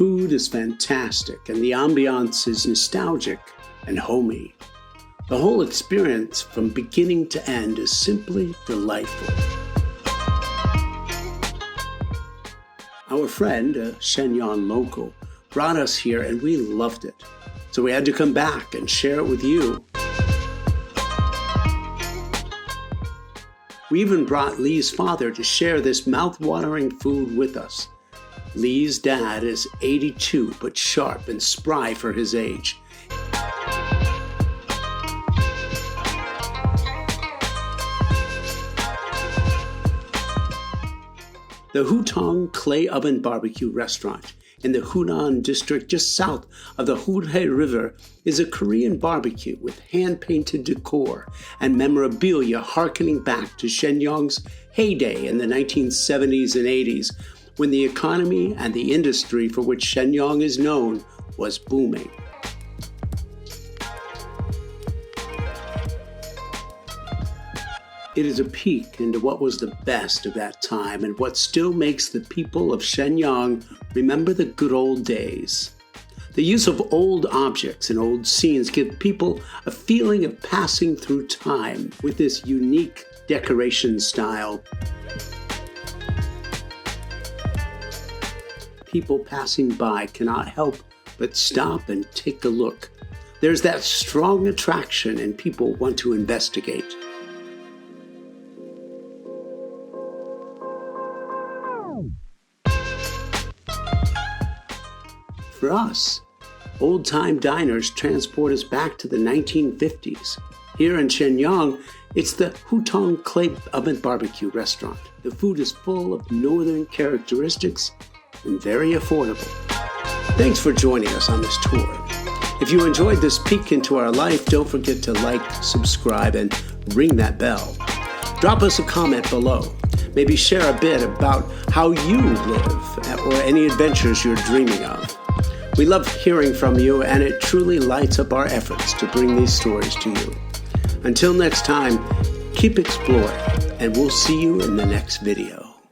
food is fantastic and the ambiance is nostalgic and homey. The whole experience from beginning to end is simply delightful. Our friend, a Shenyang local, brought us here and we loved it. So we had to come back and share it with you. We even brought Lee's father to share this mouth-watering food with us. Lee's dad is 82 but sharp and spry for his age. The Hutong Clay Oven Barbecue Restaurant in the Hunan district just south of the Hudhe River is a Korean barbecue with hand-painted decor and memorabilia harkening back to Shenyang's heyday in the 1970s and 80s when the economy and the industry for which Shenyang is known was booming. It is a peek into what was the best of that time and what still makes the people of Shenyang remember the good old days. The use of old objects and old scenes give people a feeling of passing through time with this unique decoration style. People passing by cannot help but stop and take a look. There's that strong attraction and people want to investigate. For us, old-time diners transport us back to the 1950s. Here in Shenyang, it's the Hutong Clay Oven Barbecue Restaurant. The food is full of northern characteristics and very affordable. Thanks for joining us on this tour. If you enjoyed this peek into our life, don't forget to like, subscribe, and ring that bell. Drop us a comment below. Maybe share a bit about how you live or any adventures you're dreaming of. We love hearing from you, and it truly lights up our efforts to bring these stories to you. Until next time, keep exploring, and we'll see you in the next video.